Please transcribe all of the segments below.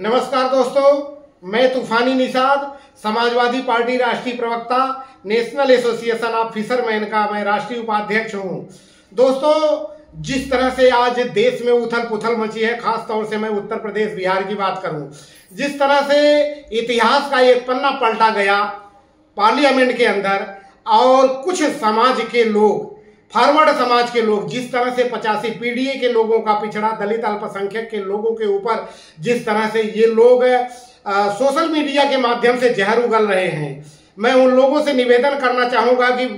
नमस्कार दोस्तों, मैं तूफानी निषाद, समाजवादी पार्टी राष्ट्रीय प्रवक्ता, नेशनल एसोसिएशन ऑफ फिशरमैन का मैं राष्ट्रीय उपाध्यक्ष हूं। दोस्तों, जिस तरह से आज देश में उथल पुथल मची है, खास तौर से मैं उत्तर प्रदेश बिहार की बात करूं, जिस तरह से इतिहास का एक पन्ना पलटा गया पार्लियामेंट के अंदर और कुछ समाज के लोग, फॉरवर्ड समाज के लोग, जिस तरह से 85 पीडीए के लोगों का, पिछड़ा दलित अल्पसंख्यक के लोगों के ऊपर जिस तरह से ये लोग सोशल मीडिया के माध्यम से जहर उगल रहे हैं, मैं उन लोगों से निवेदन करना चाहूंगा कि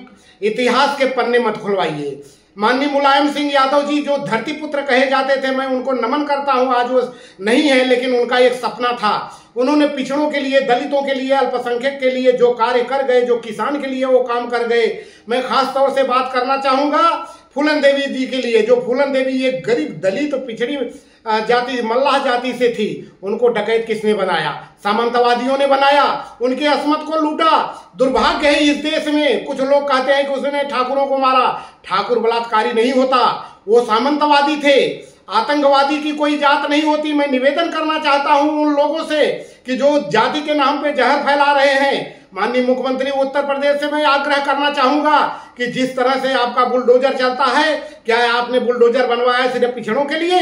इतिहास के पन्ने मत खुलवाइए। माननीय मुलायम सिंह यादव जी जो धरती पुत्र कहे जाते थे, मैं उनको नमन करता हूं। आज वो नहीं है, लेकिन उनका एक सपना था। उन्होंने पिछड़ों के लिए, दलितों के लिए, अल्पसंख्यक के लिए जो कार्य कर गए, जो किसान के लिए वो काम कर गए। मैं खास तौर से बात करना चाहूंगा फूलन देवी जी के लिए। जो फूलन देवी एक गरीब दलित पिछड़ी जाति, मल्लाह जाति से थी, उनको डकैत किसने बनाया? सामंतवादियों ने बनाया, उनके अस्मत को लूटा। दुर्भाग्य है इस देश में, कुछ लोग कहते हैं कि उसने ठाकुरों को मारा। ठाकुर बलात्कारी नहीं होता, वो सामंतवादी थे। आतंकवादी की कोई जात नहीं होती। मैं निवेदन करना चाहता हूं उन लोगों से कि जो जाति के नाम पे जहर फैला रहे हैं। माननीय मुख्यमंत्री उत्तर प्रदेश से मैं आग्रह करना चाहूंगा कि जिस तरह से आपका बुलडोजर चलता है, क्या आपने बुलडोजर बनवाया है सिर्फ पिछड़ों के लिए?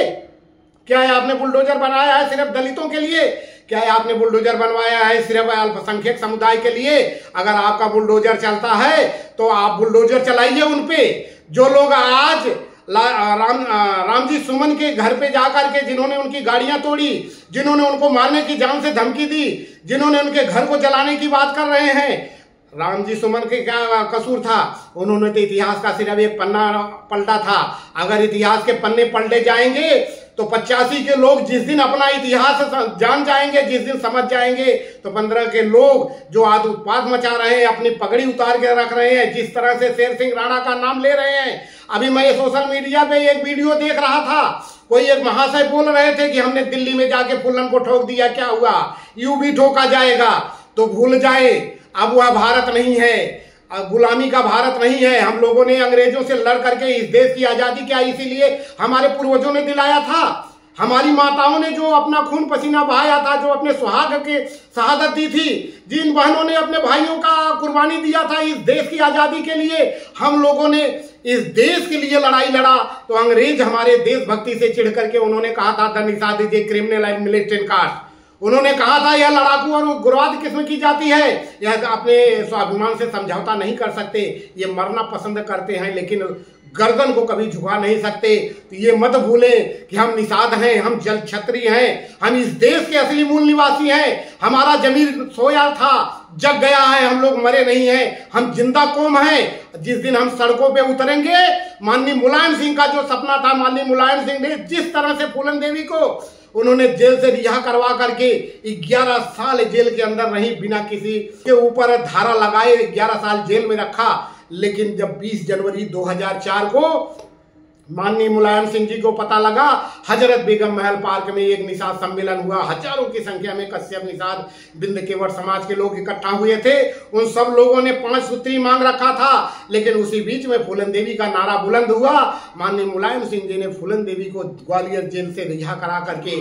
क्या आपने बुलडोजर बनाया है सिर्फ दलितों के लिए? क्या आपने बुलडोजर बनवाया है सिर्फ अल्पसंख्यक समुदाय के लिए? अगर आपका बुलडोजर चलता है तो आप बुलडोजर चलाइए उन पे। जो लोग आज रामजी सुमन के घर पे जाकर के, जिन्होंने उनकी गाड़ियां तोड़ी, जिन्होंने उनको मारने की जान से धमकी दी, जिन्होंने उनके घर को जलाने की बात कर रहे हैं, रामजी सुमन के क्या कसूर था? उन्होंने तो इतिहास का सिर्फ एक पन्ना पलटा था। अगर इतिहास के पन्ने पलटे जाएंगे तो 85 के लोग जिस दिन अपना इतिहास जान जाएंगे, जिस दिन समझ जाएंगे, तो 15 के लोग जो आज उत्पाद मचा रहे हैं, अपनी पगड़ी उतार के रख रहे हैं, जिस तरह से शेर सिंह राणा का नाम ले रहे हैं। अभी मैं सोशल मीडिया पे एक वीडियो देख रहा था, कोई एक महाशय बोल रहे थे कि हमने दिल्ली में जाके फूलन को ठोक दिया, क्या हुआ? यूं भी ठोका जाएगा। तो भूल जाए, अब वह भारत नहीं है, गुलामी का भारत नहीं है। हम लोगों ने अंग्रेजों से लड़ करके इस देश की आजादी क्या इसीलिए हमारे पूर्वजों ने दिलाया था। हमारी माताओं ने जो अपना खून पसीना बहाया था, जो अपने सुहाग के शहादत दी थी, जिन बहनों ने अपने भाइयों का कुर्बानी दिया था इस देश की आजादी के लिए, हम लोगों ने इस देश के लिए लड़ाई लड़ा। तो अंग्रेज हमारे देशभक्ति से चिढ़ करके उन्होंने कहा था, the Nishad is a criminal and militant caste. उन्होंने कहा था यह लड़ाकू और उग्रवाद किस्म की जाति है, यह अपने स्वाभिमान से समझौता नहीं कर सकते, ये मरना पसंद करते हैं लेकिन गर्दन को कभी झुका नहीं सकते। तो ये मत भूलें कि हम निषाद हैं, हम जल क्षत्रिय हैं, हम इस देश के असली मूल निवासी हैं। हमारा जमीर सोया था, जग गया है, हम लोग मरे नहीं हैं, हम जिंदा कौम हैं। जिस दिन हम सड़कों पे उतरेंगे, माननीय मुलायम सिंह का जो सपना था, माननीय मुलायम सिंह ने जिस तरह से फूलन देवी को उन्होंने जेल से रिहा करवा करके 11 साल जेल के अंदर रही, बिना किसी के ऊपर धारा लगाए 11 साल जेल में रखा। लेकिन जब 20 जनवरी 2004 को माननीय मुलायम सिंह जी को पता लगा, हजरत बेगम महल पार्क में एक निषाद सम्मेलन हुआ। हजारों की संख्या में कश्यप, निषाद, बिंद केवट समाज के लोग इकट्ठा हुए थे। उन सब लोगों ने 5 सूत्री मांग रखा था, लेकिन उसी बीच में फूलन देवी का नारा बुलंद हुआ। माननीय मुलायम सिंह जी ने फूलन देवी को ग्वालियर जेल से रिहा करा करके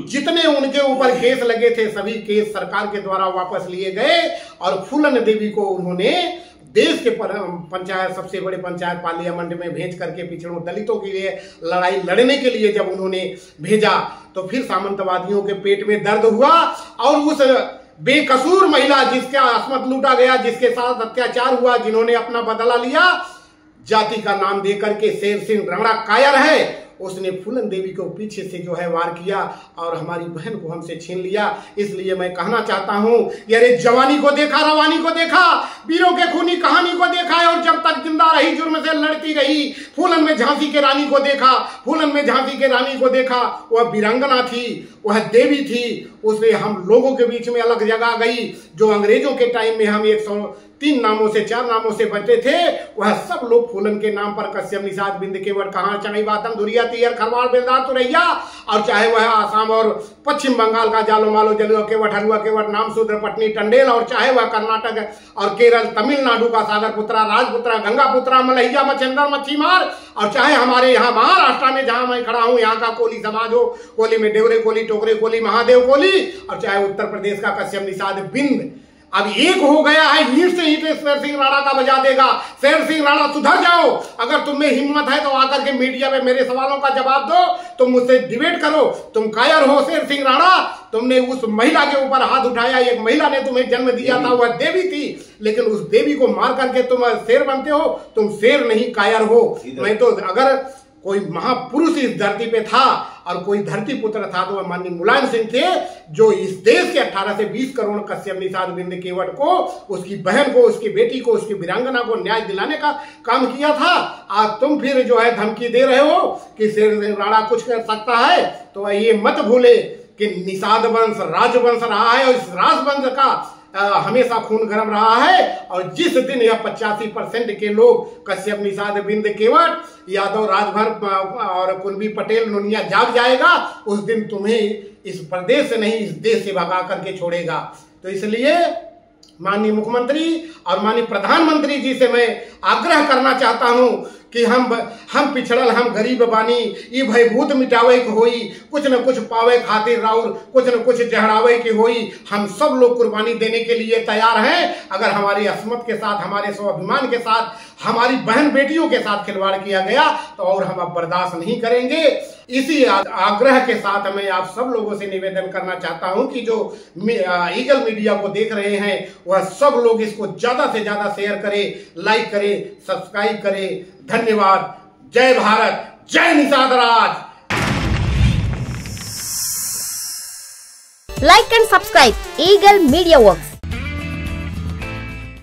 जितने उनके ऊपर केस लगे थे, सभी केस सरकार के द्वारा वापस लिए गए और फूलन देवी को उन्होंने देश के पंचायत, सबसे बड़े पंचायत पार्लियामेंट में भेज करके पिछड़ों दलितों के लिए लड़ाई लड़ने के लिए जब उन्होंने भेजा, तो फिर सामंतवादियों के पेट में दर्द हुआ और उस बेकसूर महिला जिसका अस्मत लूटा गया, जिसके साथ अत्याचार हुआ, जिन्होंने अपना बदला लिया, जाति का नाम देकर के शेर सिंह राणा कायर है, उसने फूलन देवी को पीछे से जो है वार किया और हमारी बहन को हमसे छीन लिया। इसलिए मैं कहना चाहता हूं, यारे जवानी को देखा, रवानी को देखा, वीरों के खूनी कहानी को देखा है, और जब तक जिंदा रही जुर्म से लड़ती रही। फूलन में झांसी के रानी को देखा, फूलन में झांसी के रानी को देखा, वह वीरांगना थी, वह देवी थी, उसने हम लोगों के बीच में अलग जगह गई। जो अंग्रेजों के टाइम में हम 3 नामों से 4 नामों से बचे थे, वह सब लोग फूलन के नाम पर कश्यप निषाद बिंद केवट कहां चढ़ी बातम धुरिया तीयर खरवाड़ बेलदार तुरैया, और चाहे वह आसाम और पश्चिम बंगाल का जालो मालो जलुआ केवट हलुआ केवट नाम शूद्र पटनी टंडेल, और चाहे वह कर्नाटक और केरल तमिलनाडु का सागर पुत्रा राजपुत्रा गंगा पुत्रा मलैया मच्छिंदर मच्छीमार, और चाहे हमारे यहाँ महाराष्ट्र में जहां मैं खड़ा हूं यहाँ का कोली समाज हो, कोली में देवरे कोली टोकरे कोली महादेव कोली, और चाहे उत्तर प्रदेश का कश्यप निषाद बिंद। अब एक हो गया है, ईंट से ईंट शेर सिंह राणा का बजा देगा। शेर सिंह राणा सुधर जाओ, अगर तुम्हें हिम्मत है तो आकर के मीडिया में मेरे सवालों का जवाब दो, तुम मुझसे डिबेट करो। तुम कायर हो शेर सिंह राणा, तुमने उस महिला के ऊपर हाथ उठाया, एक महिला ने तुम्हें जन्म दिया था, वह देवी थी, लेकिन उस देवी को मार करके तुम शेर बनते हो। तुम शेर नहीं कायर हो। मैं तो अगर कोई महापुरुष इस धरती पे था और कोई धरती पुत्र था तो वह माननीय मुलायम सिंह थे, जो इस देश के 18 से 20 करोड़ कश्यप निषाद बिंद केवट को, उसकी बहन को, उसकी बेटी को, उसकी वीरांगना को न्याय दिलाने का काम किया था। आज तुम फिर जो है धमकी दे रहे हो कि शेर सिंह राणा कुछ कर सकता है, तो ये मत भूले कि निषाद वंश राजवंश रहा है और इस राजवंश का हमेशा खून गर्म रहा है। और जिस दिन यह 85% के लोग कश्यप निषाद बिंद केवट, यादव राजभर और कुलबी पटेल नुनिया जाग जाएगा, उस दिन तुम्हें इस प्रदेश से नहीं इस देश से भगा करके छोड़ेगा। तो इसलिए माननीय मुख्यमंत्री और माननीय प्रधानमंत्री जी से मैं आग्रह करना चाहता हूं कि हम पिछड़ल हम गरीब बानी, ये भयभूत मिटावे की होई, कुछ न कुछ पावे खातिर राउर कुछ न कुछ जहरावे की होई। हम सब लोग कुर्बानी देने के लिए तैयार हैं। अगर हमारी अस्मत के साथ, हमारे स्वाभिमान के साथ, हमारी बहन बेटियों के साथ खिलवाड़ किया गया तो और हम अब बर्दाश्त नहीं करेंगे। इसी आग्रह के साथ मैं आप सब लोगों से निवेदन करना चाहता हूं कि जो ईगल मीडिया को देख रहे हैं वह सब लोग इसको ज्यादा से ज्यादा शेयर करें, लाइक करें, सब्सक्राइब करें। धन्यवाद। जय भारत, जय Nishad Raj. Like and subscribe Eagle Media Works.